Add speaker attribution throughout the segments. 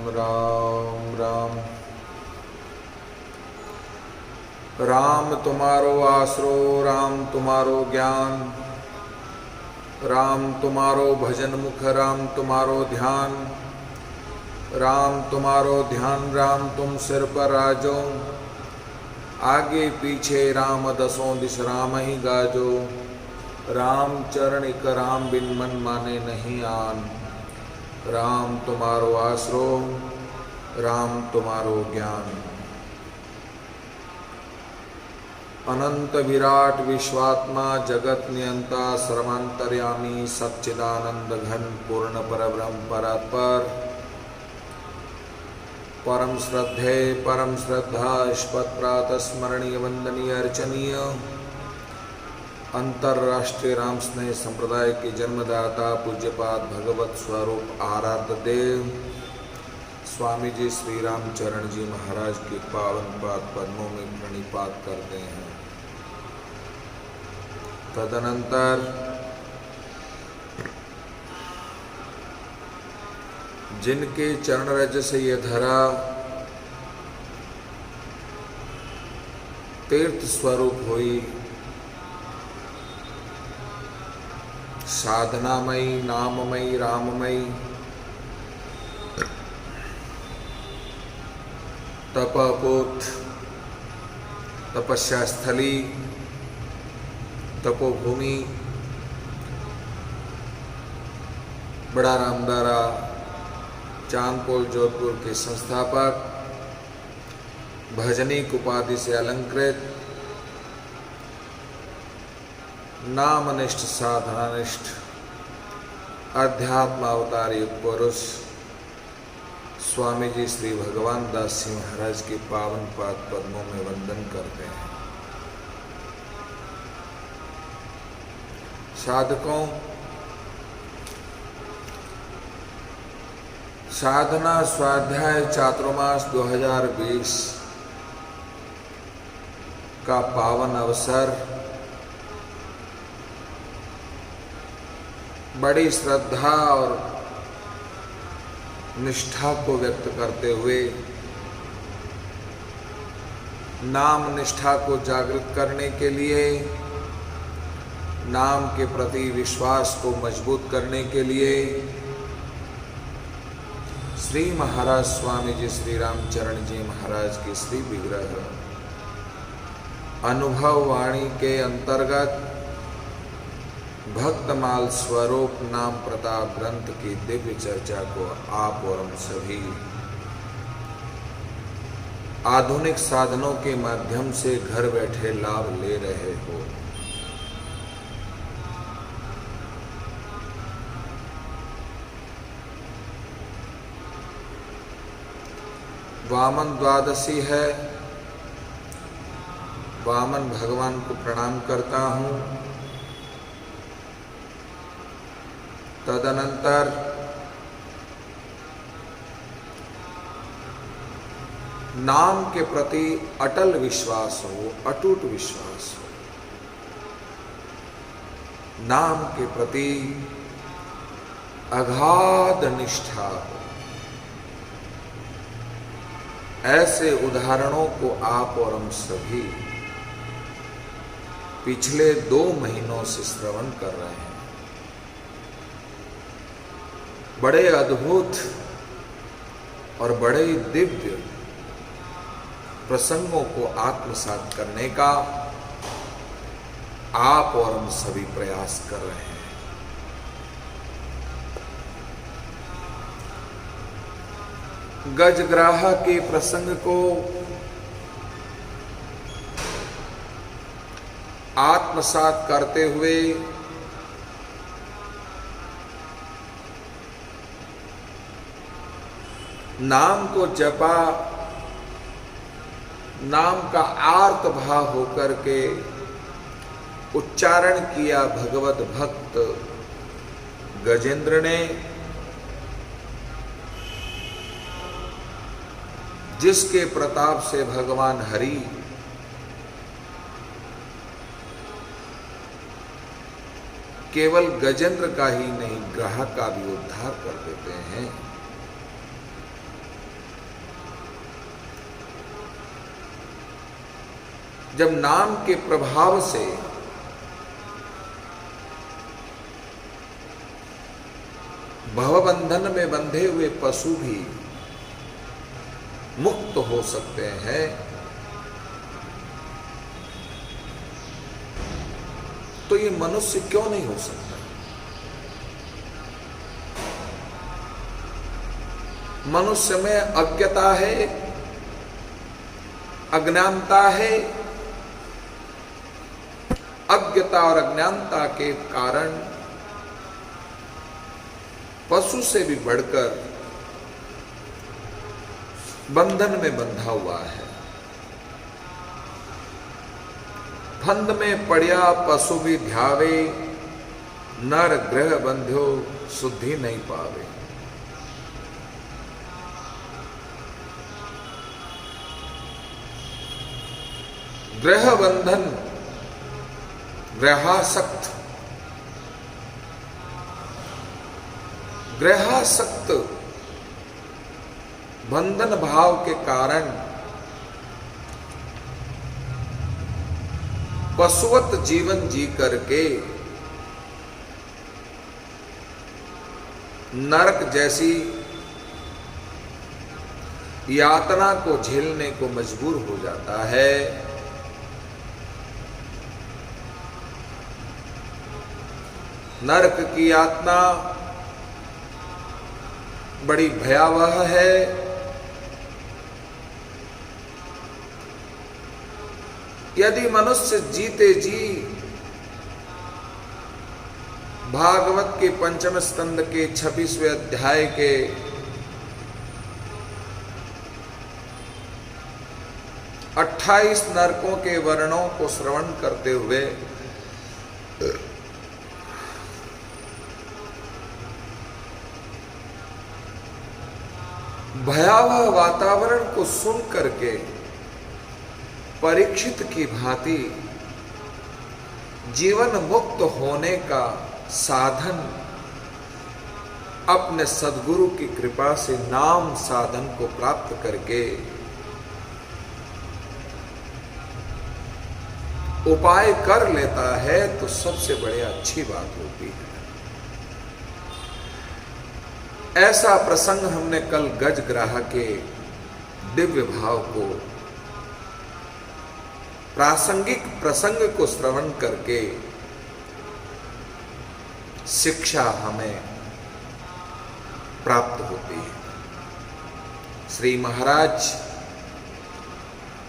Speaker 1: राम राम। राम तुम्हारो आसरो, राम तुम्हारो ज्ञान, राम तुम्हारो भजन मुख, राम तुम्हारो ध्यान, राम तुम्हारो ध्यान, राम तुम सिर पर राजो, आगे पीछे राम दसों दिस राम ही गाजो, राम चरण इक राम बिन मन माने नहीं आन, राम तुम्हारो आसरो, राम तुम्हारो ज्ञान। अनंत विराट विश्वात्मा जगत नियंता सर्वांतर्यामी सच्चिदानंद घन पूर्ण परब्रह्म परात्पर परम श्रद्धेय परम श्रद्धा स्पत प्रातः स्मरणीय वंदनीय अर्चनीय अंतर्राष्ट्रीय राम स्नेह संप्रदाय के जन्मदाता पूज्यपाद भगवत स्वरूप आराध्य देव स्वामी जी श्री रामचरण जी महाराज के पावन पाद पद्मों में प्रणिपात करते हैं। तदनंतर जिनके चरण रज से यह धरा तीर्थ स्वरूप हुई, साधनामयी नाममयी राममयी तपपूत तपस्या स्थली तपोभूमि बड़ा रामदारा चांदपोल जोधपुर के संस्थापक, भजनीक उपाधि से अलंकृत, नामनिष्ठ साधनानिष्ठ अध्यात्म अवतारी पुरुष स्वामी जी श्री भगवान दास जी महाराज के पावन पाद पद्मों में वंदन करते हैं। साधकों, साधना स्वाध्याय चातुर्मास 2020 का पावन अवसर बड़ी श्रद्धा और निष्ठा को व्यक्त करते हुए नाम निष्ठा को जागृत करने के लिए, नाम के प्रति विश्वास को मजबूत करने के लिए श्री महाराज स्वामी जी श्री रामचरण जी महाराज की श्री विग्रह अनुभव वाणी के अंतर्गत भक्तमाल स्वरूप नाम प्रताप ग्रंथ की दिव्य चर्चा को आप और हम सभी आधुनिक साधनों के माध्यम से घर बैठे लाभ ले रहे हो। वामन द्वादशी है, वामन भगवान को प्रणाम करता हूँ। तदनंतर नाम के प्रति अटल विश्वास हो, अटूट विश्वास हो, नाम के प्रति अगाध निष्ठा हो। ऐसे उदाहरणों को आप और हम सभी पिछले 2 महीनों से श्रवण कर रहे हैं। बड़े अद्भुत और बड़े दिव्य प्रसंगों को आत्मसात करने का आप और हम सभी प्रयास कर रहे हैं। गजग्राह के प्रसंग को आत्मसात करते हुए नाम को जपा, नाम का आर्त भाव होकर के उच्चारण किया भगवत भक्त गजेंद्र ने, जिसके प्रताप से भगवान हरि केवल गजेंद्र का ही नहीं ग्राह का भी उद्धार कर देते हैं। जब नाम के प्रभाव से भवबंधन में बंधे हुए पशु भी मुक्त हो सकते हैं, तो ये मनुष्य क्यों नहीं हो सकता? मनुष्य में अज्ञता है, अज्ञानता है। अज्ञता और अज्ञानता के कारण पशु से भी बढ़कर बंधन में बंधा हुआ है। फंद में पड़िया पशु भी ध्यावे, नर ग्रह बंध्यो शुद्धि नहीं पावे। ग्रह बंधन, ग्रहासक्त, ग्रहासक्त बंधन भाव के कारण पशुवत जीवन जी करके नरक जैसी यातना को झेलने को मजबूर हो जाता है। नरक की यातना बड़ी भयावह है। यदि मनुष्य जीते जी भागवत के पंचम स्कंद के 26वें अध्याय के 28 नरकों के वर्णों को श्रवण करते हुए भयावह वातावरण को सुन करके परीक्षित की भांति जीवन मुक्त होने का साधन अपने सद्गुरु की कृपा से नाम साधन को प्राप्त करके उपाय कर लेता है तो सबसे बड़ी अच्छी बात होती है। ऐसा प्रसंग हमने कल गजग्राह के दिव्य भाव को, प्रासंगिक प्रसंग को श्रवण करके शिक्षा हमें प्राप्त होती है। श्री महाराज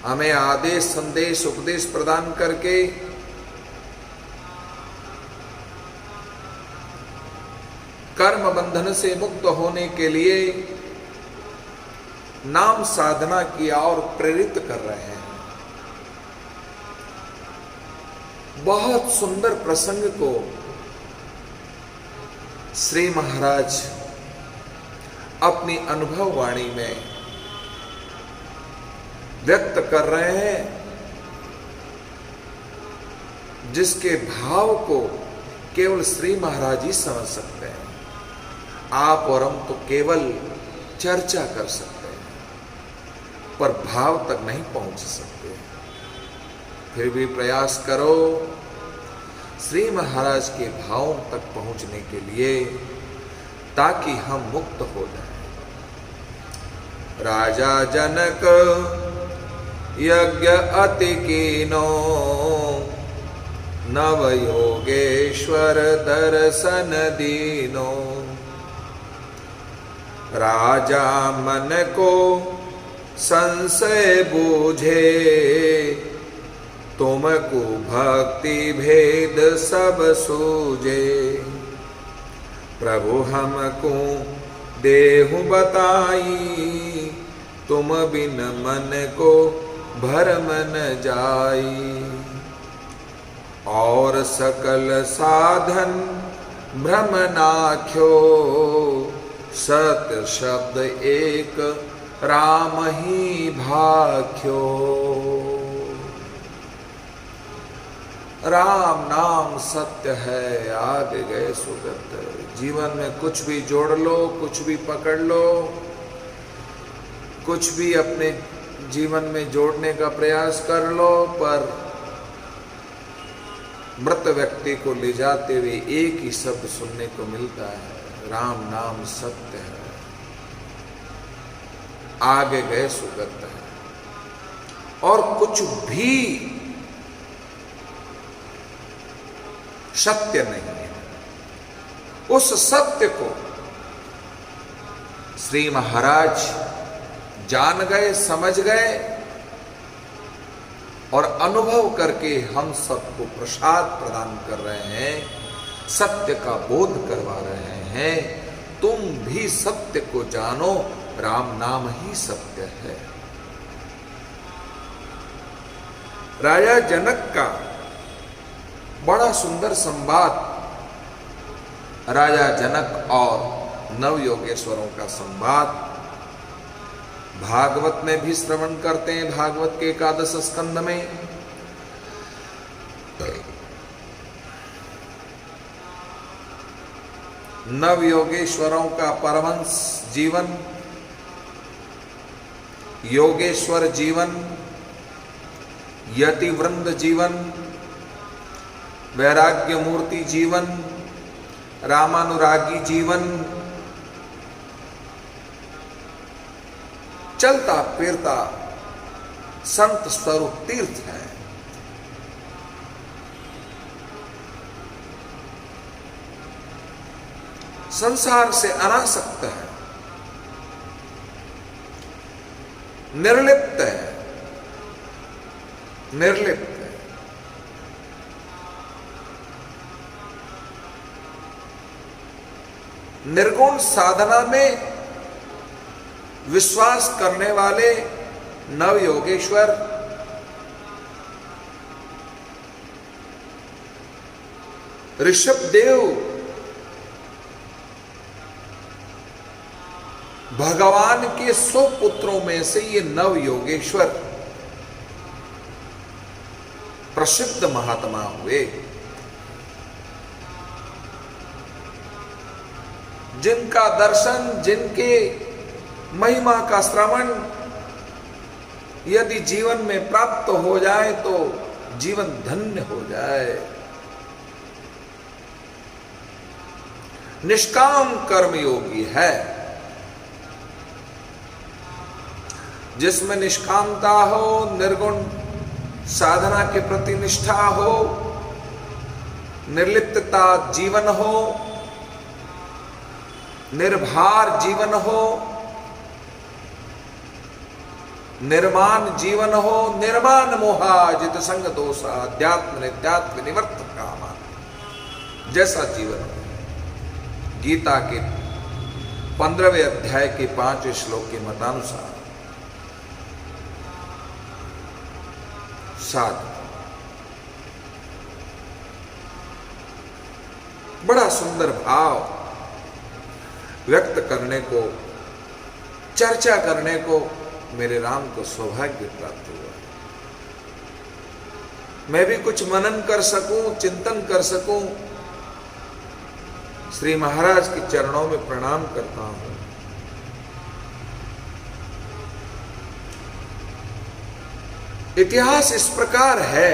Speaker 1: हमें आदेश, संदेश, उपदेश प्रदान करके कर्म बंधन से मुक्त होने के लिए नाम साधना की और प्रेरित कर रहे हैं। बहुत सुंदर प्रसंग को श्री महाराज अपनी अनुभव वाणी में व्यक्त कर रहे हैं, जिसके भाव को केवल श्री महाराज ही समझ सकते हैं। आप और हम तो केवल चर्चा कर सकते हैं, पर भाव तक नहीं पहुंच सकते। फिर भी प्रयास करो श्री महाराज के भावों तक पहुंचने के लिए, ताकि हम मुक्त हो जाएं। राजा जनक यज्ञ अति कीनो, नव योगेश्वर दर्शन दीनो। राजा मन को संशय बूझे, तुमको भक्ति भेद सब सूझे। प्रभु हमको देहु बताई, तुम बिन मन को भरम न जाई। और सकल साधन भ्रम नाख्यो, सत्य शब्द एक राम ही भाख्यो। राम नाम सत्य है, आगे गए सुगत। जीवन में कुछ भी जोड़ लो, कुछ भी पकड़ लो, कुछ भी अपने जीवन में जोड़ने का प्रयास कर लो, पर मृत व्यक्ति को ले जाते हुए एक ही शब्द सुनने को मिलता है, राम नाम सत्य है, आगे गए सुगत है, और कुछ भी सत्य नहीं है। उस सत्य को श्री महाराज जान गए, समझ गए, और अनुभव करके हम सबको प्रसाद प्रदान कर रहे हैं, सत्य का बोध करवा रहे हैं। तुम भी सत्य को जानो, राम नाम ही सत्य है। राजा जनक का बड़ा सुंदर संवाद, राजा जनक और नव योगेश्वरों का संवाद भागवत में भी श्रवण करते हैं। भागवत के एकादश स्कंद में नव योगेश्वरों का परमहंस जीवन, योगेश्वर जीवन, यति वृंद जीवन, वैराग्य मूर्ति जीवन, रामानुरागी जीवन, चलता फिरता संत स्वरूप तीर्थ है। संसार से अनासक्त है, निर्लिप्त है, निर्लिप्त है। निर्गुण साधना में विश्वास करने वाले नव योगेश्वर ऋषभदेव भगवान के 100 पुत्रों में से ये नव योगेश्वर प्रसिद्ध महात्मा हुए, जिनका दर्शन, जिनके महिमा का श्रवण यदि जीवन में प्राप्त हो जाए तो जीवन धन्य हो जाए। निष्काम कर्मयोगी है, जिसमें निष्कामता हो, निर्गुण साधना के प्रति निष्ठा हो, निर्लिप्तता जीवन हो, निर्भार जीवन हो, निर्माण जीवन हो, निर्माण मोहाजित संग दोषा अध्यात्म नित्यात्म निवर्त कामा, जैसा जीवन हो। गीता के 15वें अध्याय के 5वें श्लोक के मतानुसार साध बड़ा सुंदर भाव व्यक्त करने को, चर्चा करने को मेरे राम को सौभाग्य प्राप्त हुआ। मैं भी कुछ मनन कर सकूं, चिंतन कर सकूं, श्री महाराज के चरणों में प्रणाम करता हूं। इतिहास इस प्रकार है,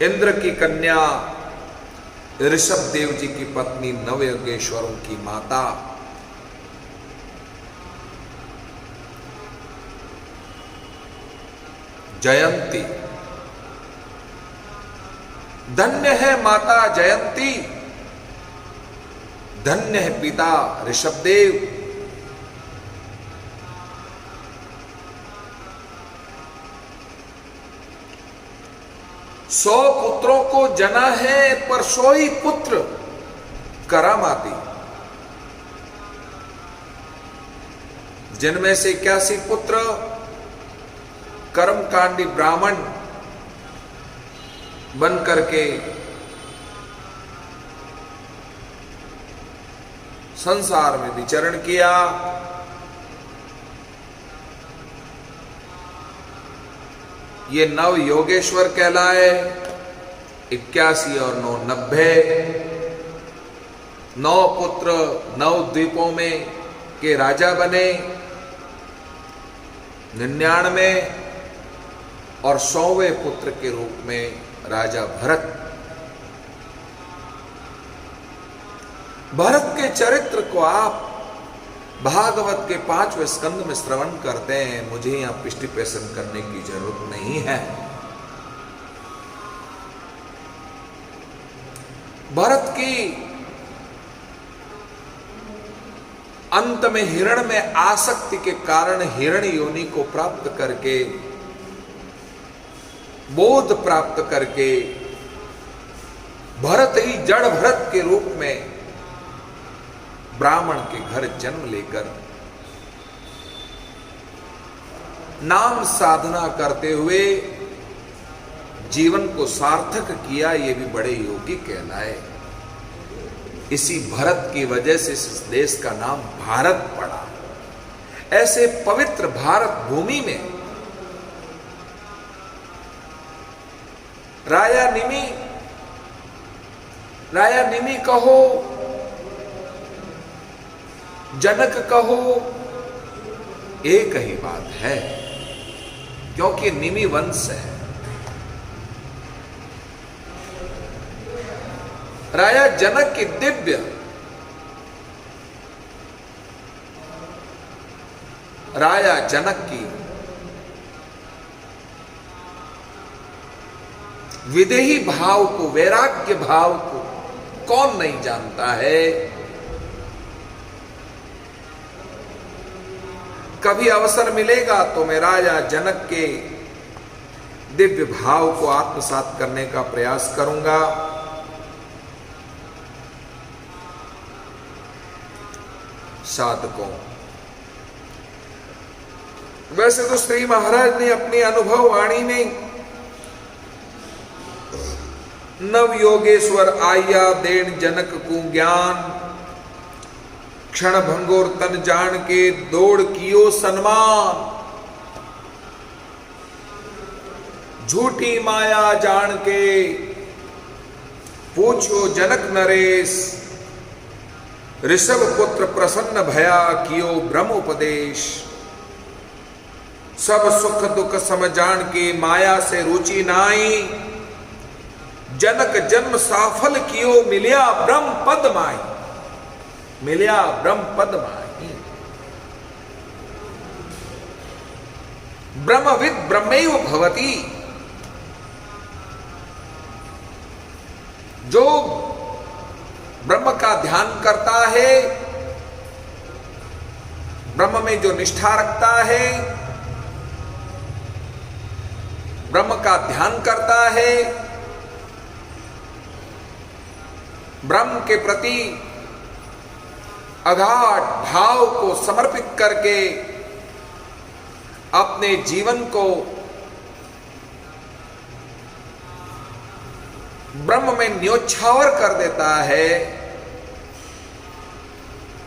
Speaker 1: इंद्र की कन्या ऋषभदेव जी की पत्नी नवयोगेश्वरों की माता जयंती, धन्य है माता जयंती, धन्य है पिता ऋषभदेव। सौ पुत्रों को जना है, पर 100 ही पुत्र करामाती, जिनमें से 81 पुत्र कर्मकांडी ब्राह्मण बन करके संसार में विचरण किया। ये नव योगेश्वर कहलाए। 81 और 9 90, 9 पुत्र 9 द्वीपों में के राजा बने, 99 और 100वें पुत्र के रूप में राजा भरत। भरत के चरित्र को आप भागवत के 5वें स्कंद में श्रवण करते हैं, मुझे यहां पृष्ठपोषण करने की जरूरत नहीं है। भरत की अंत में हिरण में आसक्ति के कारण हिरण योनि को प्राप्त करके, बोध प्राप्त करके, भरत ही जड़ भरत के रूप में ब्राह्मण के घर जन्म लेकर नाम साधना करते हुए जीवन को सार्थक किया, ये भी बड़े योगी कहलाए। इसी भरत की वजह से इस देश का नाम भारत पड़ा। ऐसे पवित्र भारत भूमि में राया निमि कहो, जनक कहो, एक ही बात है, क्योंकि निमि वंश है। राजा जनक की दिव्य राजा जनक की विदेही भाव को, वैराग्य भाव को कौन नहीं जानता है। कभी अवसर मिलेगा तो मैं राजा जनक के दिव्य भाव को आत्मसात करने का प्रयास करूंगा। साधकों, वैसे तो श्री महाराज ने अपनी अनुभव वाणी में नव योगेश्वर आया देन जनक को ज्ञान, क्षण भंगोर तन जान के दौड़ कियो सन्मान, झूठी माया जान के पूछो जनक नरेश, ऋषभ पुत्र प्रसन्न भया कियो ब्रह्म उपदेश, सब सुख दुख समझान के माया से रुचि नाई, जनक जन्म साफल कियो मिलिया ब्रह्म पद माई, मिलिया ब्रह्म पद माई। ब्रह्मविद ब्रह्मैव भवति, जो ब्रह्म का ध्यान करता है, ब्रह्म में जो निष्ठा रखता है, ब्रह्म का ध्यान करता है, ब्रह्म के प्रति अगाध भाव को समर्पित करके अपने जीवन को ब्रह्म में न्योछावर कर देता है,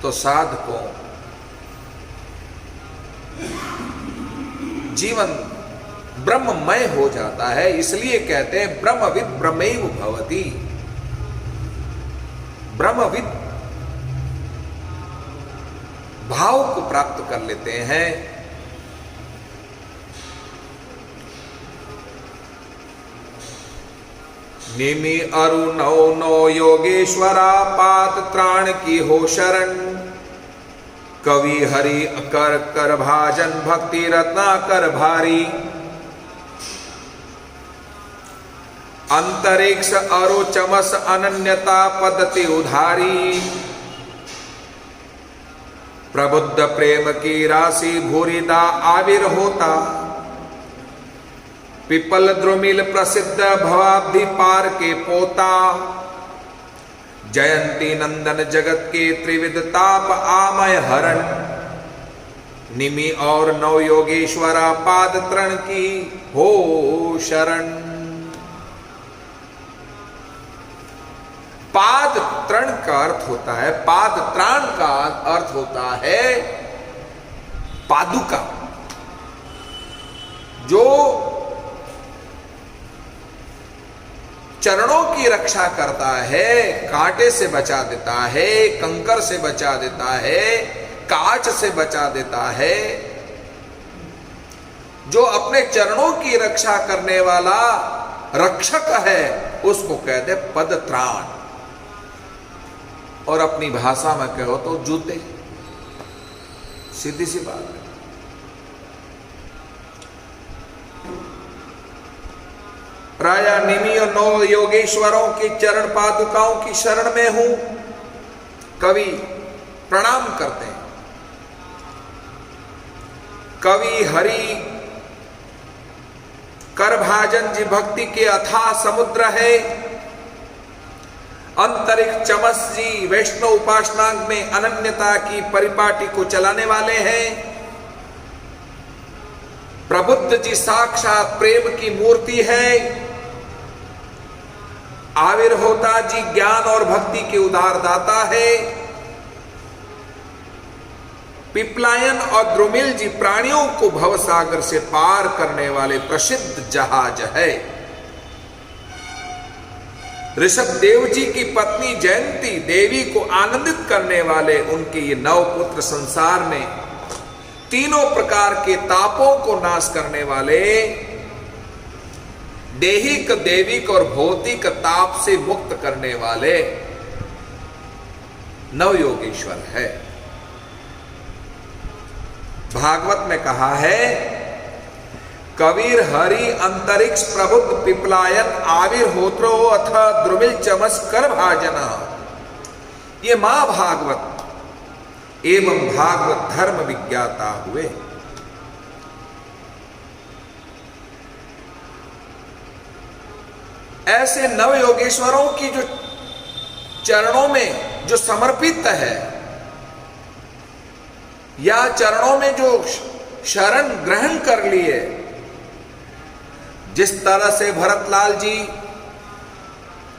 Speaker 1: तो साधकों जीवन ब्रह्ममय हो जाता है। इसलिए कहते हैं ब्रह्मविद ब्रह्मैव भवति। ब्रह्मविद भाव को प्राप्त कर लेते हैं। निमि अरु नौ नौ योगेश्वरा पात त्राण की हो शरण, कवि हरि कर कर भाजन भक्ति रत्ना कर भारी, अंतरिक्ष अरु चमस अनन्यता पद्धति उधारी, प्रबुद्ध प्रेम की राशि भूरिदा आविर होता, पिपल द्रुमिल प्रसिद्ध भवाब्धि पार के पोता, जयंती नंदन जगत के त्रिविध ताप आमय हरण, निमि और नव योगेश्वरा पाद तरण की हो शरण। पाद तरण का अर्थ होता है, पाद त्राण का अर्थ होता है पादुका, जो चरणों की रक्षा करता है, कांटे से बचा देता है, कंकर से बचा देता है, कांच से बचा देता है। जो अपने चरणों की रक्षा करने वाला रक्षक है उसको कहते पद त्राण, और अपनी भाषा में कहो तो जूते। सीधी सी बात है। राजा निमि और 9 योगेश्वरों के चरण पादुकाओं की शरण में हूं। कवि प्रणाम करते हैं। कवि हरि करभाजन जी भक्ति के अथाह समुद्र है। अंतरिक्ष चमस जी वैष्णव उपासना में अनन्यता की परिपाटी को चलाने वाले हैं। प्रबुद्ध जी साक्षात प्रेम की मूर्ति है। आविर्होता जी ज्ञान और भक्ति के उदार दाता है। पिपलायन और द्रुमिल जी प्राणियों को भवसागर से पार करने वाले प्रसिद्ध जहाज है। ऋषभ देव जी की पत्नी जयंती देवी को आनंदित करने वाले उनके ये 9 पुत्र संसार में तीनों प्रकार के तापों को नाश करने वाले, देहिक देविक और भौतिक ताप से मुक्त करने वाले 9 योगेश्वर है। भागवत में कहा है, कबीर हरि अंतरिक्ष प्रबुद्ध पिपलायन आविर्होत्रो अथ द्रुमिल चमस कर भाजना। ये मां भागवत एवं भागवत धर्म विज्ञाता हुए। ऐसे 9 योगेश्वरों की जो चरणों में जो समर्पित है या चरणों में जो शरण ग्रहण कर लिए, जिस तरह से भरतलाल जी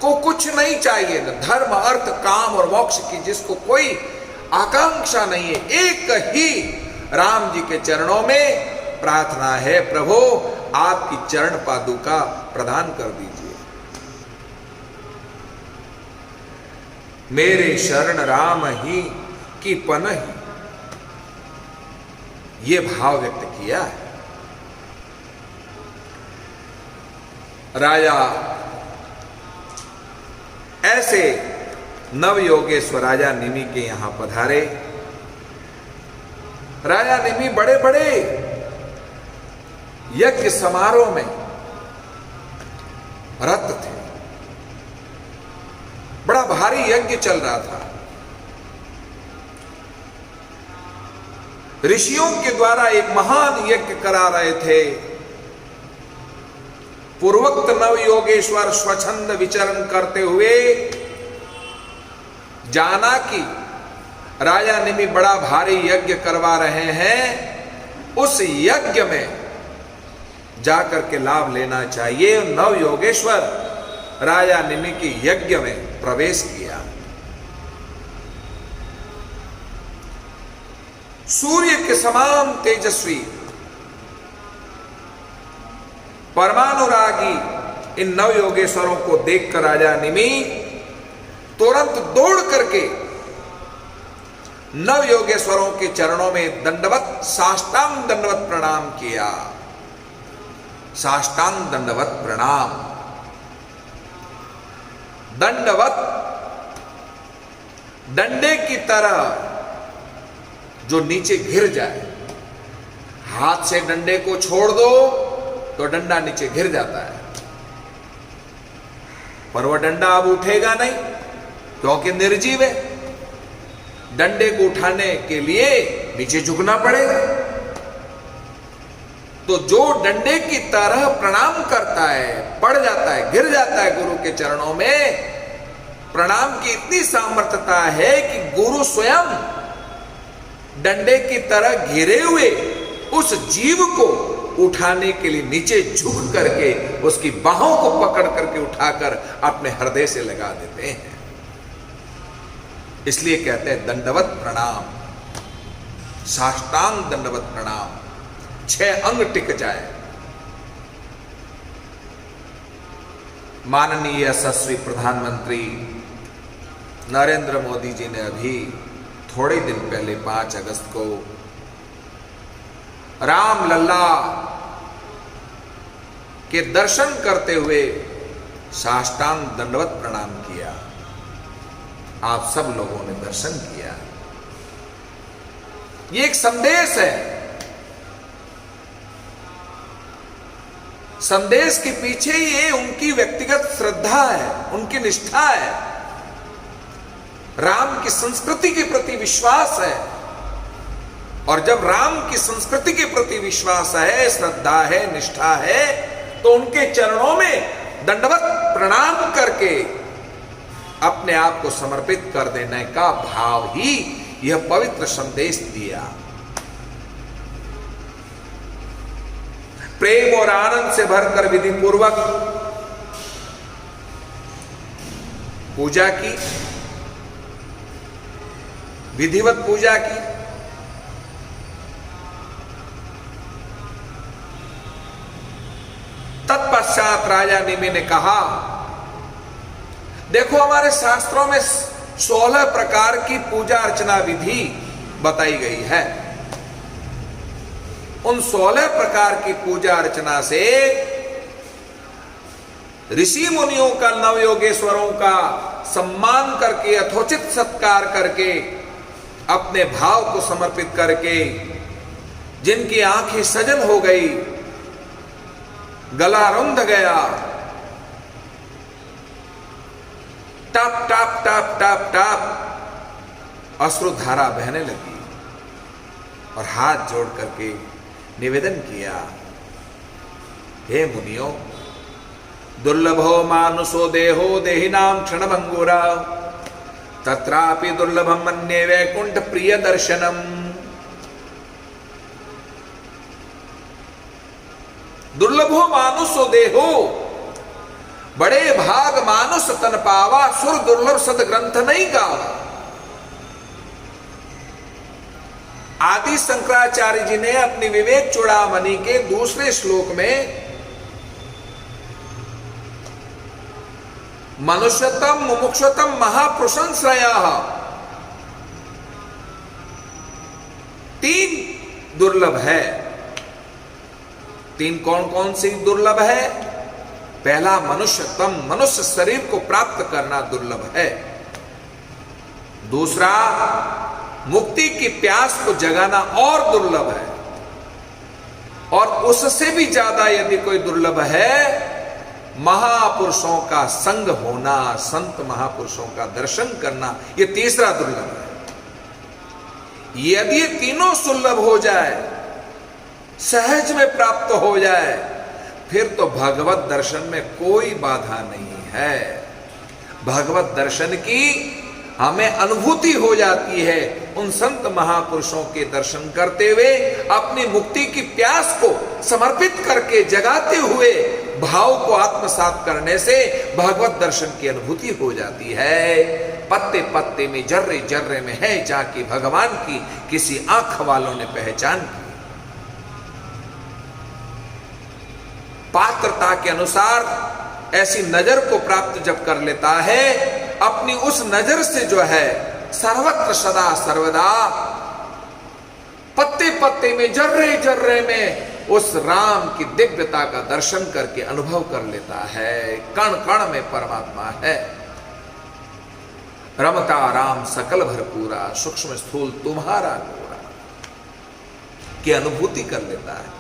Speaker 1: को कुछ नहीं चाहिए, न धर्म अर्थ काम और मोक्ष की जिसको कोई आकांक्षा नहीं है, एक ही राम जी के चरणों में प्रार्थना है, प्रभु आपकी चरण पादुका प्रदान कर दीजिए। मेरे शरण राम ही की पनहि, ये भाव व्यक्त किया है। राजा ऐसे 9 योगेश्वर राजा निमि के यहां पधारे। राजा निमि बड़े बड़े यज्ञ समारोह में रत थे। बड़ा भारी यज्ञ चल रहा था। ऋषियों के द्वारा एक महान यज्ञ करा रहे थे। पूर्वोक्त 9 योगेश्वर स्वच्छंद विचरण करते हुए जाना कि राजा निमि बड़ा भारी यज्ञ करवा रहे हैं, उस यज्ञ में जाकर के लाभ लेना चाहिए। 9 योगेश्वर राजा निमि के यज्ञ में प्रवेश किया। सूर्य के समान तेजस्वी परमानुरागी इन 9 योगेश्वरों को देखकर राजा निमि तुरंत दौड़ करके 9 योगेश्वरों के चरणों में दंडवत साष्टांग दंडवत प्रणाम किया। साष्टांग दंडवत प्रणाम। दंडवत डंडे की तरह जो नीचे गिर जाए, हाथ से डंडे को छोड़ दो तो डंडा नीचे गिर जाता है, पर वह डंडा अब उठेगा नहीं क्योंकि निर्जीव है। डंडे को उठाने के लिए नीचे झुकना पड़ेगा। तो जो डंडे की तरह प्रणाम करता है, पड़ जाता है, गिर जाता है गुरु के चरणों में, प्रणाम की इतनी सामर्थ्यता है कि गुरु स्वयं डंडे की तरह घिरे हुए उस जीव को उठाने के लिए नीचे झुक करके उसकी बाहों को पकड़ करके उठाकर अपने हृदय से लगा देते हैं। इसलिए कहते हैं दंडवत प्रणाम, साष्टांग दंडवत प्रणाम, 6 अंग टिक जाए। माननीय यशस्वी प्रधानमंत्री नरेंद्र मोदी जी ने अभी थोड़े दिन पहले 5 अगस्त को राम लल्ला के दर्शन करते हुए साष्टांग दंडवत प्रणाम किया। आप सब लोगों ने दर्शन किया। ये एक संदेश है। संदेश के पीछे ये उनकी व्यक्तिगत श्रद्धा है, उनकी निष्ठा है, राम की संस्कृति के प्रति विश्वास है। और जब राम की संस्कृति के प्रति विश्वास है, श्रद्धा है, निष्ठा है, तो उनके चरणों में दंडवत प्रणाम करके अपने आप को समर्पित कर देने का भाव ही यह पवित्र संदेश दिया। प्रेम और आनंद से भरकर विधि पूर्वक पूजा की, विधिवत पूजा की। तत्पश्चात राजा निमि ने कहा, देखो हमारे शास्त्रों में 16 प्रकार की पूजा अर्चना विधि बताई गई है। उन 16 प्रकार की पूजा अर्चना से ऋषि मुनियों का, नवयोगेश्वरों का सम्मान करके, यथोचित सत्कार करके, अपने भाव को समर्पित करके, जिनकी आंखें सजल हो गई, गला रुंध गया, टप टप टप टप टप अश्रुधारा बहने लगी और हाथ जोड़ करके निवेदन किया, हे मुनियों, दुर्लभो मानुषो देहो देहिनाम क्षणभंगुरा तत्रापि दुर्लभम मन्ये वैकुंठ प्रिय दर्शनम। दुर्लभो मानुषो देहो, बड़े भाग मानुष तन पावा, सुर दुर्लभ सद ग्रंथ नहीं गावा। आदि शंकराचार्य जी ने अपनी विवेक चूड़ामणि के दूसरे श्लोक में मनुष्यतम मुमुक्षुतम महाप्रशंसयाः 3 दुर्लभ है। 3 कौन कौन सी दुर्लभ है? पहला मनुष्यतम, मनुष्य शरीर को प्राप्त करना दुर्लभ है। दूसरा मुक्ति की प्यास को जगाना और दुर्लभ है। और उससे भी ज्यादा यदि कोई दुर्लभ है, महापुरुषों का संग होना, संत महापुरुषों का दर्शन करना, यह तीसरा दुर्लभ है। यदि ये तीनों सुलभ हो जाए, सहज में प्राप्त हो जाए, फिर तो भगवत दर्शन में कोई बाधा नहीं है। भगवत दर्शन की हमें अनुभूति हो जाती है। उन संत महापुरुषों के दर्शन करते हुए अपनी मुक्ति की प्यास को समर्पित करके, जगाते हुए भाव को आत्मसात करने से भगवत दर्शन की अनुभूति हो जाती है। पत्ते पत्ते में, जर्रे जर्रे में है जाके भगवान की किसी आंख वालों ने पहचान की। पात्रता के अनुसार ऐसी नजर को प्राप्त जब कर लेता है, अपनी उस नजर से जो है सर्वत्र सदा सर्वदा, पत्ते पत्ते में, जर्रे जर्रे में उस राम की दिव्यता का दर्शन करके अनुभव कर लेता है। कण कण में परमात्मा है। रमता राम सकल भरपूरा, सूक्ष्म स्थूल तुम्हारा गोरा की अनुभूति कर लेता है।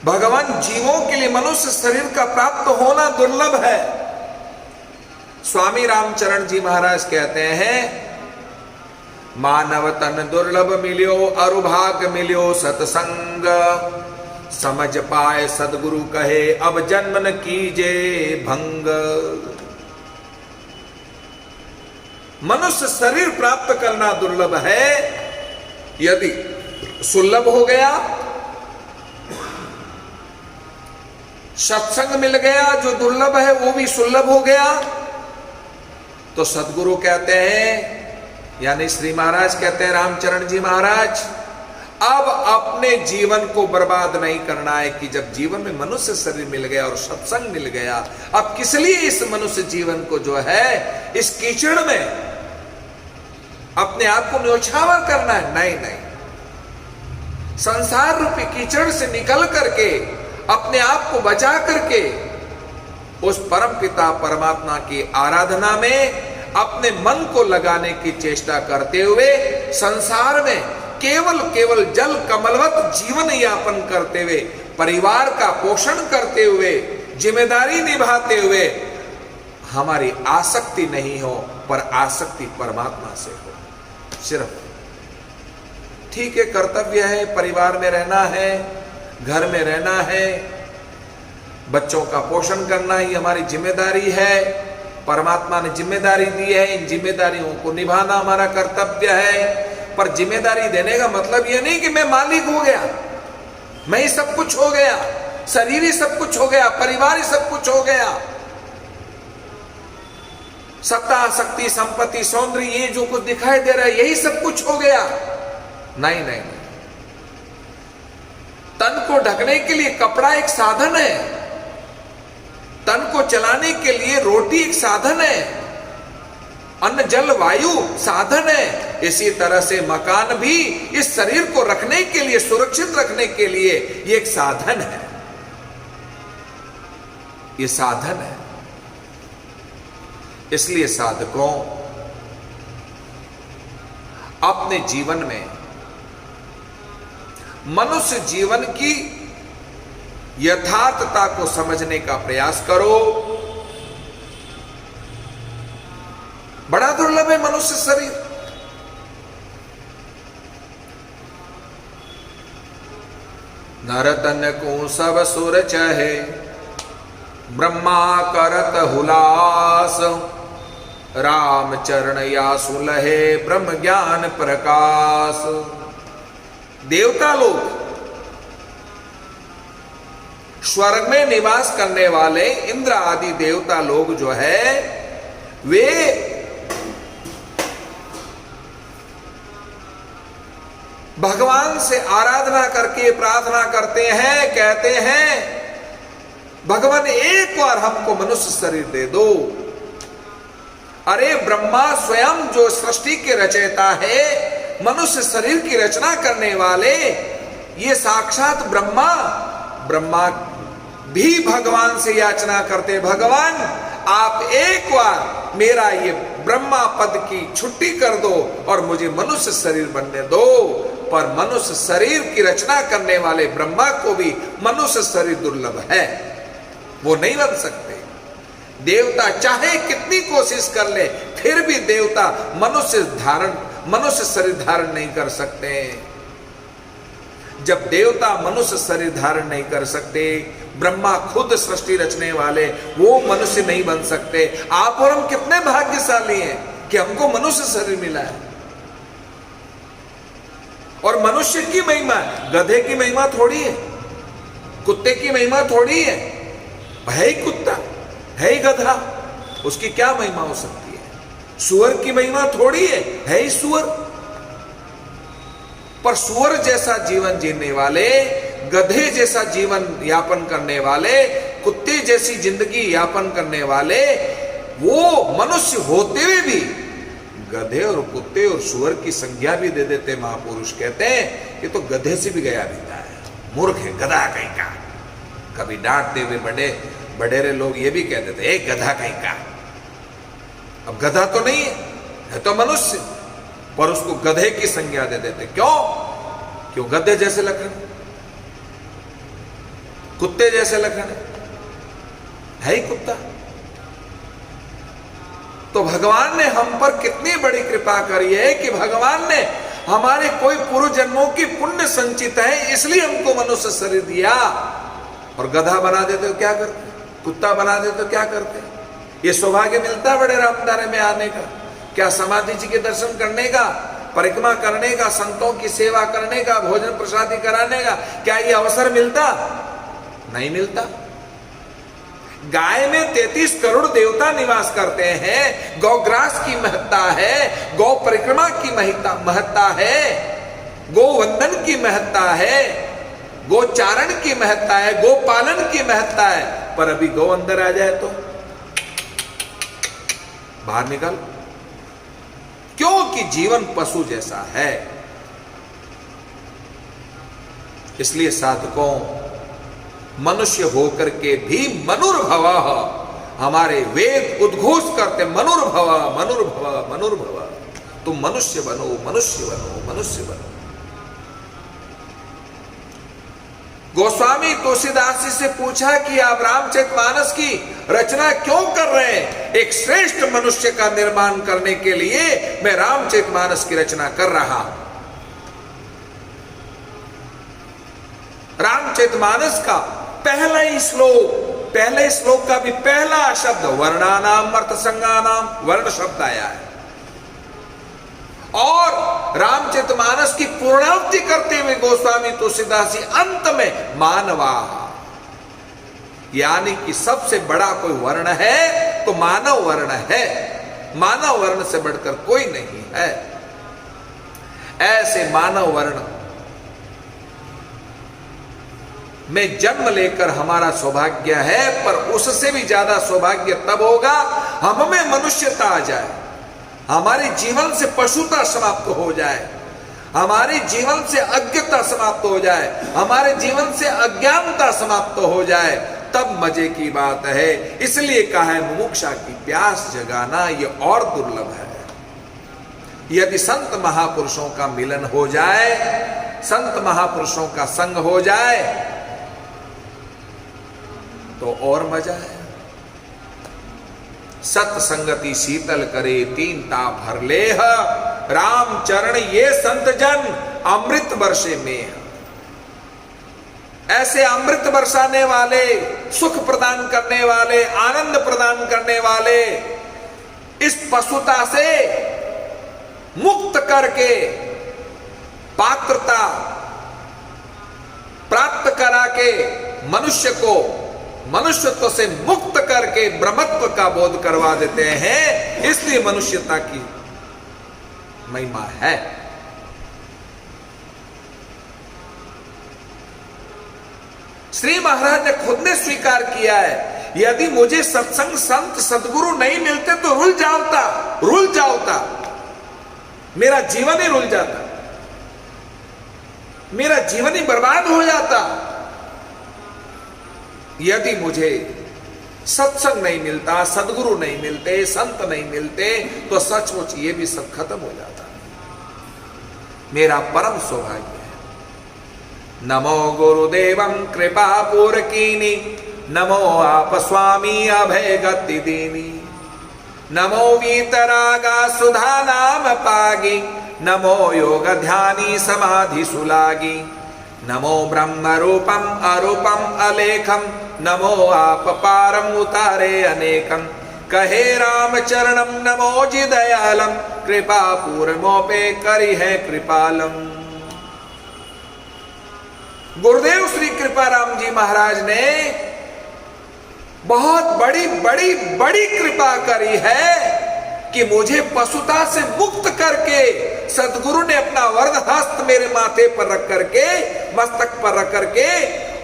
Speaker 1: भगवान जीवों के लिए मनुष्य शरीर का प्राप्त होना दुर्लभ है। स्वामी रामचरण जी महाराज कहते हैं, मानव तन दुर्लभ मिल्यो, अरुभाग मिल्यो सतसंग, समझ पाए सदगुरु कहे, अब जन्म न कीजे भंग। मनुष्य शरीर प्राप्त करना दुर्लभ है। यदि सुलभ हो गया, सत्संग मिल गया, जो दुर्लभ है वो भी सुलभ हो गया, तो सदगुरु कहते हैं, यानी श्री महाराज कहते हैं, रामचरण जी महाराज, अब अपने जीवन को बर्बाद नहीं करना है कि जब जीवन में मनुष्य शरीर मिल गया और सत्संग मिल गया, अब किस लिए इस मनुष्य जीवन को जो है इस कीचड़ में अपने आप को न्योछावर करना है? नहीं नहीं, संसार रूपी कीचड़ से निकल करके अपने आप को बचा करके उस परम पिता परमात्मा की आराधना में अपने मन को लगाने की चेष्टा करते हुए संसार में केवल केवल जल कमलवत जीवन यापन करते हुए, परिवार का पोषण करते हुए, जिम्मेदारी निभाते हुए हमारी आसक्ति नहीं हो, पर आसक्ति परमात्मा से हो। सिर्फ ठीक है, कर्तव्य है, परिवार में रहना है, घर में रहना है, बच्चों का पोषण करना ही हमारी जिम्मेदारी है, परमात्मा ने जिम्मेदारी दी है, इन जिम्मेदारियों को निभाना हमारा कर्तव्य है। पर जिम्मेदारी देने का मतलब यह नहीं कि मैं मालिक हो गया, मैं ही सब कुछ हो गया, शरीर ही सब कुछ हो गया, परिवार ही सब कुछ हो गया, सत्ता शक्ति संपत्ति सौंदर्य ये जो कुछ दिखाई दे रहा है यही सब कुछ हो गया। नहीं नहीं, तन को ढकने के लिए कपड़ा एक साधन है, तन को चलाने के लिए रोटी एक साधन है, अन्न जल वायु साधन है। इसी तरह से मकान भी इस शरीर को रखने के लिए, सुरक्षित रखने के लिए ये एक साधन है, ये साधन है। इसलिए साधकों अपने जीवन में मनुष्य जीवन की यथार्थता को समझने का प्रयास करो। बड़ा दुर्लभ है मनुष्य शरीर, नर तन को सब सुर चहे, ब्रह्मा करत हुलास, राम चरण या सुलहे ब्रह्म ज्ञान प्रकाश। देवता लोग, स्वर्ग में निवास करने वाले इंद्र आदि देवता लोग जो है वे भगवान से आराधना करके प्रार्थना करते हैं, कहते हैं भगवान एक बार हमको मनुष्य शरीर दे दो। अरे ब्रह्मा स्वयं जो सृष्टि के रचयिता है, मनुष्य शरीर की रचना करने वाले, ये साक्षात ब्रह्मा, ब्रह्मा भी भगवान से याचना करते, भगवान आप एक बार मेरा ये ब्रह्मा पद की छुट्टी कर दो और मुझे मनुष्य शरीर बनने दो। पर मनुष्य शरीर की रचना करने वाले ब्रह्मा को भी मनुष्य शरीर दुर्लभ है, वो नहीं बन सकते। देवता चाहे कितनी कोशिश कर ले फिर भी देवता मनुष्य शरीर धारण नहीं कर सकते। जब देवता मनुष्य शरीर धारण नहीं कर सकते, ब्रह्मा खुद सृष्टि रचने वाले वो मनुष्य नहीं बन सकते। आप और हम कितने भाग्यशाली हैं कि हमको मनुष्य शरीर मिला है। और मनुष्य की महिमा गधे की महिमा थोड़ी है, कुत्ते की महिमा थोड़ी है, है ही कुत्ता, है ही गधा, उसकी क्या महिमा हो सकती है। सुअर की महिमा थोड़ी है ही सुअर। पर सुअर जैसा जीवन जीने वाले, गधे जैसा जीवन यापन करने वाले, कुत्ते जैसी जिंदगी यापन करने वाले, वो मनुष्य होते हुए भी गधे और कुत्ते और सुअर की संज्ञा भी दे देते। महापुरुष कहते हैं कि तो गधे से भी गया बीता है, मूर्ख है, गधा कहीं का। कभी डांटते हुए बड़ेरे लोग ये भी कह देते, ए गधा कहीं का। अब गधा तो नहीं है तो मनुष्य, पर उसको गधे की संज्ञा दे देते। क्यों गधे जैसे लक्षण, कुत्ते जैसे लक्षण है ही कुत्ता। तो भगवान ने हम पर कितनी बड़ी कृपा करी है कि भगवान ने हमारे कोई पूर्व जन्मों की पुण्य संचित है, इसलिए हमको मनुष्य शरीर दिया। और गधा बना देते तो क्या करते, कुत्ता बना देते तो क्या करते। ये सौभाग्य मिलता है बड़े रामदारे में आने का, क्या समाधि जी के दर्शन करने का, परिक्रमा करने का, संतों की सेवा करने का, भोजन प्रसादी कराने का, क्या ये अवसर मिलता? नहीं मिलता। गाय में 33 करोड़ देवता निवास करते हैं, गौग्रास की महत्ता है, गौ परिक्रमा की महत्ता है। गोवंदन की महत्ता है, गोचारण की महत्ता है, गोपालन की महत्ता है, पर अभी गौ अंदर आ जाए तो बाहर निकल, क्योंकि जीवन पशु जैसा है। इसलिए साधकों, मनुष्य होकर के भी मनुर्भवः, हमारे वेद उद्घोष करते मनुर्भवः मनुर्भवः मनुर्भवः, तुम मनुष्य बनो, मनुष्य बनो, मनुष्य बनो। गोस्वामी तुलसीदास जी से पूछा कि आप रामचरितमानस की रचना क्यों कर रहे हैं? एक श्रेष्ठ मनुष्य का निर्माण करने के लिए मैं रामचरितमानस की रचना कर रहा हूं। रामचरितमानस का पहले श्लोक का भी पहला शब्द वर्णानाम अर्थसंगानाम, वर्ण शब्द आया है। और रामचरितमानस की पूर्णावृत्ति करते हुए गोस्वामी तुलसीदास जी अंत में मानवा, यानी कि सबसे बड़ा कोई वर्ण है तो मानव वर्ण है, मानव वर्ण से बढ़कर कोई नहीं है। ऐसे मानव वर्ण में जन्म लेकर हमारा सौभाग्य है, पर उससे भी ज्यादा सौभाग्य तब होगा हम में मनुष्यता आ जाए, हमारे जीवन से पशुता समाप्त हो जाए, हमारे जीवन से अज्ञता समाप्त हो जाए, हमारे जीवन से अज्ञानता समाप्त हो जाए, तब मजे की बात है। इसलिए कहा है मुमुक्षा की प्यास जगाना ये और दुर्लभ है। यदि संत महापुरुषों का मिलन हो जाए, संत महापुरुषों का संग हो जाए तो और मजा है। सत्संगति शीतल करे तीन ताप हर लेह, राम चरण ये संत जन अमृत वर्षे में। ऐसे अमृत बरसाने वाले, सुख प्रदान करने वाले, आनंद प्रदान करने वाले, इस पशुता से मुक्त करके पात्रता प्राप्त करा के मनुष्य को मनुष्यत्व से मुक्त करके ब्रह्मत्व का बोध करवा देते हैं। इसलिए मनुष्यता की महिमा है। श्री महाराज ने खुद ने स्वीकार किया है, यदि मुझे सत्संग संत सदगुरु नहीं मिलते तो रुल जाता, मेरा जीवन ही रुल जाता, मेरा जीवन ही बर्बाद हो जाता। यदि मुझे सत्संग नहीं मिलता, सदगुरु नहीं मिलते, संत नहीं मिलते, तो सचमुच ये भी सब खत्म हो जाता। मेरा परम सौभाग्य है। नमो गुरुदेवं कृपा पूरकीनी, नमो आप स्वामी अभय गति दीनी, नमो वीतरागा सुधा नाम पागी, नमो योग ध्यानी समाधि सुलागी, नमो ब्रह्म रूपम अरूपम अलेखम, नमो आप पारम उतारे अनेकम, कहे राम चरणम नमो जी दयालम, कृपा पूर्णोपे करी है कृपालम। गुरुदेव श्री कृपाराम जी महाराज ने बहुत बड़ी कृपा करी है कि मुझे पशुता से मुक्त करके सदगुरु ने अपना वरद हस्त मेरे माथे पर रख करके, मस्तक पर रख करके,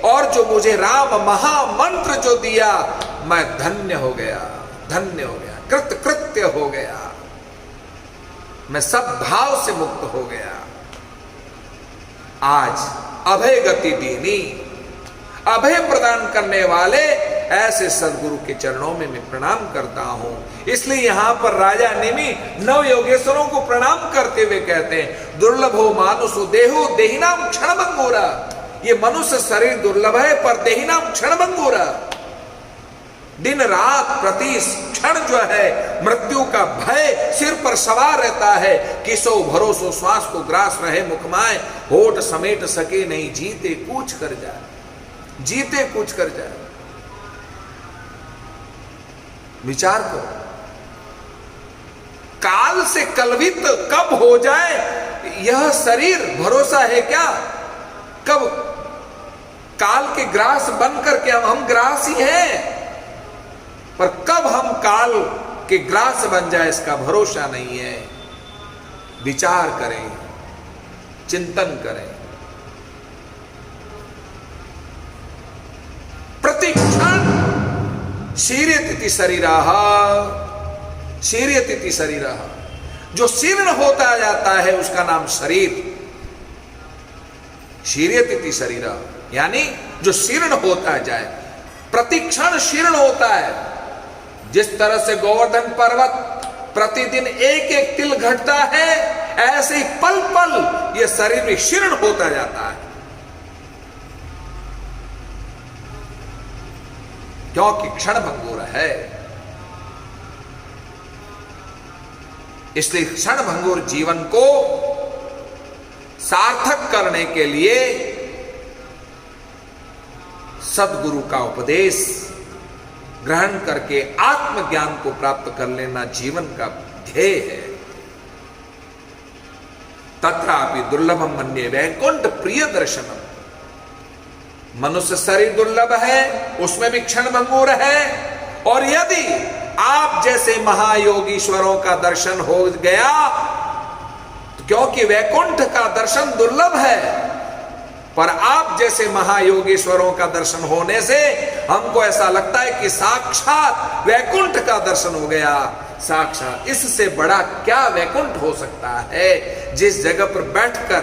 Speaker 1: और जो मुझे राम महामंत्र जो दिया, मैं धन्य हो गया, कृत्य हो गया, मैं सब भाव से मुक्त हो गया। आज अभय गति दीनी, अभय प्रदान करने वाले ऐसे सदगुरु के चरणों में मैं प्रणाम करता हूं। इसलिए यहां पर राजा नेमि नव योगेश्वरों को प्रणाम करते हुए कहते हैं, दुर्लभो मानुषो देहो देहिनाम क्षणभंगुरा। ये मनुष्य शरीर दुर्लभ है, पर देहिनाम क्षणभंगुरा, दिन रात प्रति क्षण जो है मृत्यु का भय सिर पर सवार रहता है। किसो भरोसो श्वास को ग्रास रहे मुखमाए, होठ समेट सके नहीं जीते कूच कर जाए, जीते कूच कर जाए। विचार करो, काल से कलवित कब हो जाए यह शरीर भरोसा है क्या? कब काल के ग्रास बन करके हम ग्रास ही हैं, पर कब हम काल के ग्रास बन जाए इसका भरोसा नहीं है। विचार करें, चिंतन करें। प्रतिक्षण शीर्यति शरीराः, शीर्यति शरीराः, जो शीर्ण होता जाता है उसका नाम शरीर। शीर्यति शरीरा यानी जो शीर्ण होता जाए, प्रतिक्षण शीर्ण होता है। जिस तरह से गोवर्धन पर्वत प्रतिदिन एक एक तिल घटता है, ऐसे ही पल पल यह शरीर भी शीर्ण होता जाता है, क्योंकि क्षण भंगुर है। इसलिए क्षण भंगुर जीवन को सार्थक करने के लिए सद्गुरु का उपदेश ग्रहण करके आत्मज्ञान को प्राप्त कर लेना जीवन का ध्येय है। तत्रापि दुर्लभम मन्ये वैकुंठ प्रिय दर्शनम। मनुष्य शरीर दुर्लभ है, उसमें भी क्षण भंगुर है, और यदि आप जैसे महायोगीश्वरों का दर्शन हो गया, तो क्योंकि वैकुंठ का दर्शन दुर्लभ है, पर आप जैसे महायोगीश्वरों का दर्शन होने से हमको ऐसा लगता है कि साक्षात वैकुंठ का दर्शन हो गया। साक्षात इससे बड़ा क्या वैकुंठ हो सकता है, जिस जगह पर बैठकर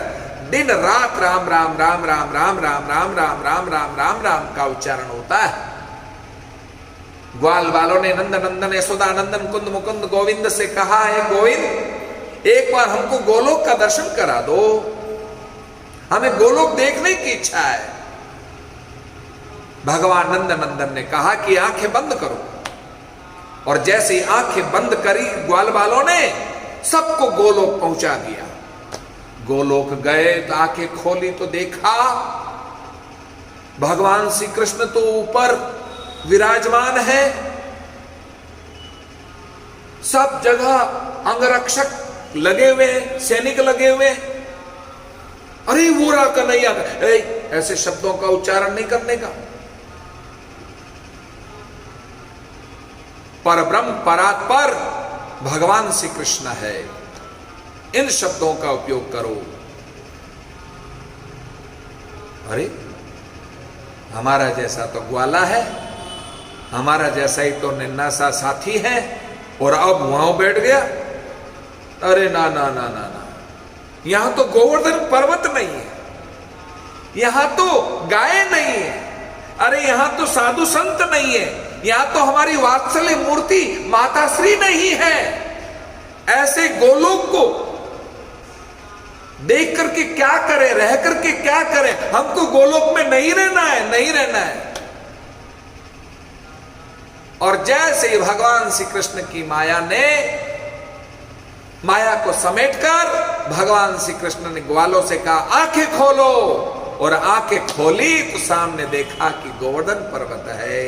Speaker 1: दिन रात राम राम राम राम राम राम राम राम राम राम राम राम का उच्चारण होता है। ग्वाल वालों ने नंद नंदन यशोदा नंदन कुंद मुकुंद गोविंद से कहा है, गोविंद एक बार हमको गोलोक का दर्शन करा दो, हमें गोलोक देखने की इच्छा है। भगवान नंद नंदन ने कहा कि आंखें बंद करो, और जैसे ही आंखें बंद करी ग्वाल वालों ने, सबको गोलोक पहुंचा दिया। गोलोक गए तो आंखें खोली तो देखा भगवान श्री कृष्ण तो ऊपर विराजमान है, सब जगह अंगरक्षक लगे हुए, सैनिक लगे हुए। अरे वो रहा कन्हैया, ऐसे शब्दों का उच्चारण नहीं करने का। परब्रह्म परात्पर भगवान श्री कृष्ण है, इन शब्दों का उपयोग करो। अरे हमारा जैसा तो ग्वाला है, हमारा जैसा ही तो निन्ना सा साथी है, और अब वहां बैठ गया। अरे ना ना ना ना ना, यहां तो गोवर्धन पर्वत नहीं है, यहां तो गाय नहीं है, अरे यहां तो साधु संत नहीं है, यहां तो हमारी वात्सल्य मूर्ति माता श्री नहीं है। ऐसे गोलोक को देख करके क्या करें, रह करके क्या करें, हमको गोलोक में नहीं रहना है, नहीं रहना है। और जैसे भगवान श्री कृष्ण की माया को समेटकर भगवान श्री कृष्ण ने ग्वालों से कहा आंखें खोलो, और आंखें खोली तो सामने देखा कि गोवर्धन पर्वत है,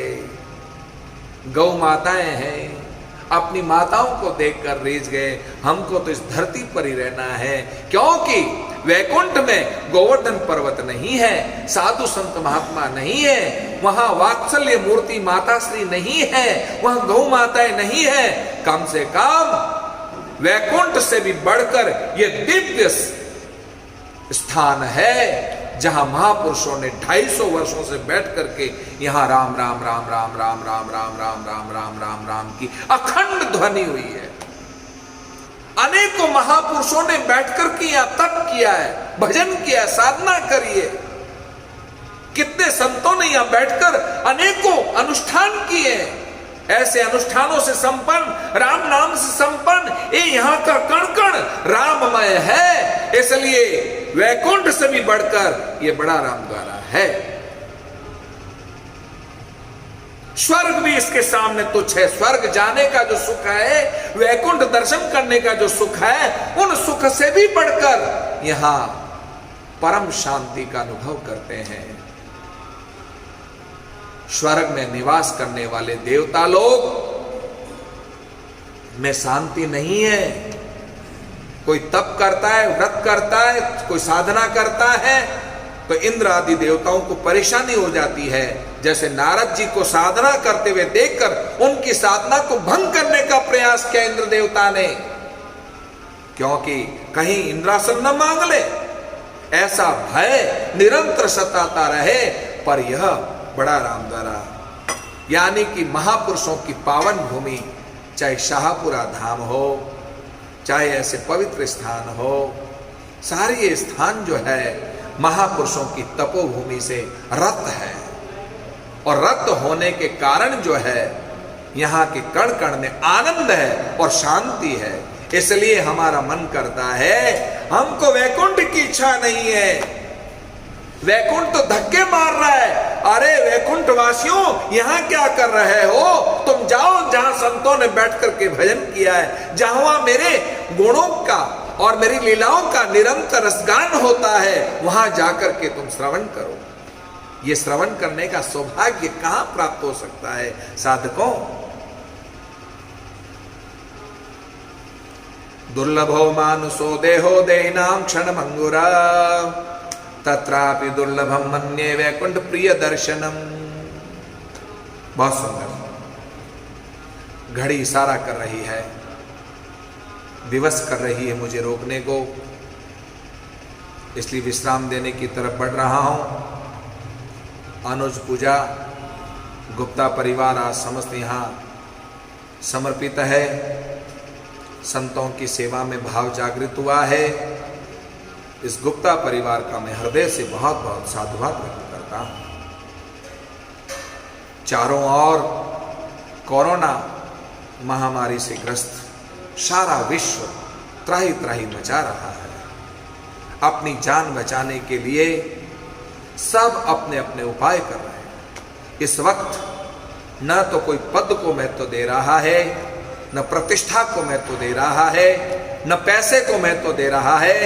Speaker 1: गौ माताएं हैं। अपनी माताओं को देखकर रीझ गए, हमको तो इस धरती पर ही रहना है, क्योंकि वैकुंठ में गोवर्धन पर्वत नहीं है, साधु संत महात्मा नहीं है, वहां वात्सल्य मूर्ति माता श्री नहीं है, वहां गौ माताएं नहीं है। कम से कम वैकुंठ से भी बढ़कर यह दिव्य स्थान है, जहां महापुरुषों ने 250 वर्षों से बैठ करके यहां राम राम राम राम राम राम राम राम राम राम राम राम की अखंड ध्वनि हुई है। अनेकों महापुरुषों ने बैठकर के यहां तप किया है, भजन किया, साधना करिए। कितने संतों ने यहां बैठकर अनेकों अनुष्ठान किए, ऐसे अनुष्ठानों से संपन्न, राम नाम से संपन्न, ये यहां का कण कण राममय है। इसलिए वैकुंठ से भी बढ़कर ये बड़ा राम द्वारा है। स्वर्ग भी इसके सामने तुच्छ है। स्वर्ग जाने का जो सुख है, वैकुंठ दर्शन करने का जो सुख है, उन सुख से भी बढ़कर यहां परम शांति का अनुभव करते हैं। स्वर्ग में निवास करने वाले देवता लोग में शांति नहीं है। कोई तप करता है, व्रत करता है, कोई साधना करता है, तो इंद्र आदि देवताओं को परेशानी हो जाती है। जैसे नारद जी को साधना करते हुए देखकर उनकी साधना को भंग करने का प्रयास किया इंद्र देवता ने, क्योंकि कहीं इंद्रासन न मांग ले। ऐसा भय निरंतर सताता रहे। पर यह बड़ा रामदारा, यानी कि महापुरुषों की पावन भूमि, चाहे शाहपुरा धाम हो, चाहे ऐसे पवित्र स्थान हो, सारे ये स्थान जो है महापुरुषों की तपोभूमि से रत है। और रत होने के कारण जो है यहाँ के कण कण में आनंद है और शांति है। इसलिए हमारा मन करता है, हमको वैकुंठ की इच्छा नहीं है, वैकुंठ तो धक्के मार रहा है। अरे वैकुंठ वासियों, यहाँ क्या कर रहे हो? तुम जाओ जहां संतों ने बैठ करके भजन किया है, जहां मेरे गुणों का और मेरी लीलाओं का निरंतर रसगान होता है, वहां जाकर के तुम श्रवण करो। ये श्रवण करने का सौभाग्य कहां प्राप्त हो सकता है साधकों? दुर्लभो मानुषो देहो देहिनां क्षणभंगुरा, तत्रापि दुर्लभम मन्ये वैकुंठ प्रिय दर्शनम। बहुत सुंदर। घड़ी इशारा कर रही है, विवश कर रही है मुझे रोकने को, इसलिए विश्राम देने की तरफ बढ़ रहा हूं। अनुज पूजा गुप्ता परिवार आज समस्त यहाँ समर्पित है। संतों की सेवा में भाव जागृत हुआ है। इस गुप्ता परिवार का मैं हृदय से बहुत बहुत साधुवाद व्यक्त करता हूं। चारों ओर कोरोना महामारी से ग्रस्त सारा विश्व त्राही त्राही मचा रहा है। अपनी जान बचाने के लिए सब अपने अपने उपाय कर रहे हैं। इस वक्त न तो कोई पद को महत्व दे रहा है, न प्रतिष्ठा को महत्व दे रहा है, न पैसे को महत्व दे रहा है।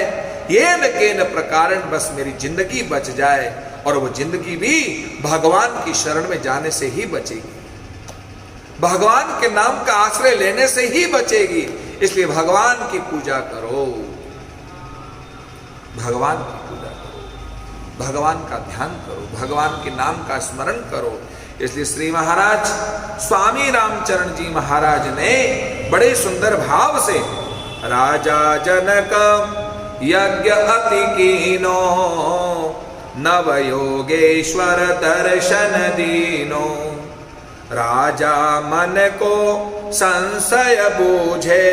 Speaker 1: ये न के न प्रकारण बस मेरी जिंदगी बच जाए, और वो जिंदगी भी भगवान की शरण में जाने से ही बचेगी, भगवान के नाम का आश्रय लेने से ही बचेगी। इसलिए भगवान की पूजा करो, भगवान की पूजा करो, भगवान का ध्यान करो, भगवान के नाम का स्मरण करो। इसलिए श्री महाराज स्वामी रामचरण जी महाराज ने बड़े सुंदर भाव से राजा जनक यज्ञ अति कीनो, नव योगेश्वर दर्शन दीनो। राजा मन को संशय बूझे,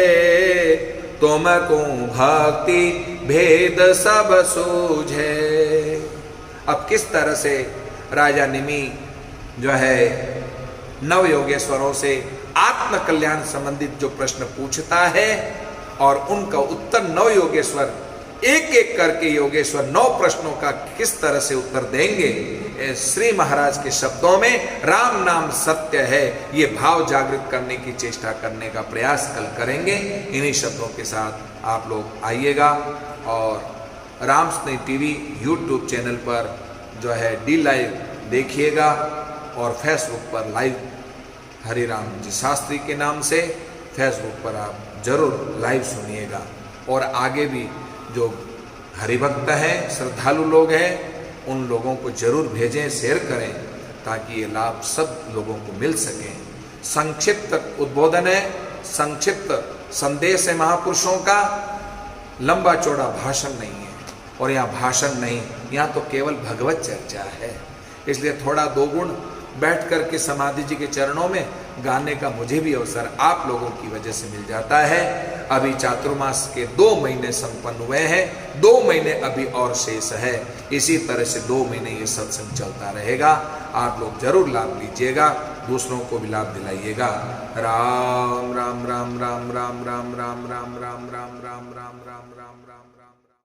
Speaker 1: तुमको भक्ति भेद सब सूझे। अब किस तरह से राजा निमि जो है नव योगेश्वरों से आत्म कल्याण संबंधित जो प्रश्न पूछता है, और उनका उत्तर नव योगेश्वर एक एक करके योगेश्वर 9 प्रश्नों का किस तरह से उत्तर देंगे, श्री महाराज के शब्दों में राम नाम सत्य है, ये भाव जागृत करने की चेष्टा करने का प्रयास कल करेंगे। इन्हीं शब्दों के साथ आप लोग आइएगा और राम स्नेह टीवी यूट्यूब चैनल पर जो है डी लाइव देखिएगा, और फेसबुक पर लाइव हरिराम जी शास्त्री के नाम से फेसबुक पर आप जरूर लाइव सुनिएगा। और आगे भी जो हरिभक्त हैं, श्रद्धालु लोग हैं, उन लोगों को जरूर भेजें, शेयर करें, ताकि ये लाभ सब लोगों को मिल सके। संक्षिप्त उद्बोधन है, संक्षिप्त संदेश है महापुरुषों का, लंबा चौड़ा भाषण नहीं है। और यहाँ भाषण नहीं, यहाँ तो केवल भगवत चर्चा है। इसलिए थोड़ा 2 गुण बैठ कर के समाधि जी के चरणों में गाने का मुझे भी अवसर आप लोगों की वजह से मिल जाता है। अभी चातुर्मास के 2 महीने संपन्न हुए हैं, 2 महीने अभी और शेष है। इसी तरह से 2 महीने ये सत्संग चलता रहेगा। आप लोग जरूर लाभ लीजिएगा, दूसरों को भी लाभ दिलाइएगा। राम राम राम राम राम राम राम राम राम राम राम राम राम राम राम।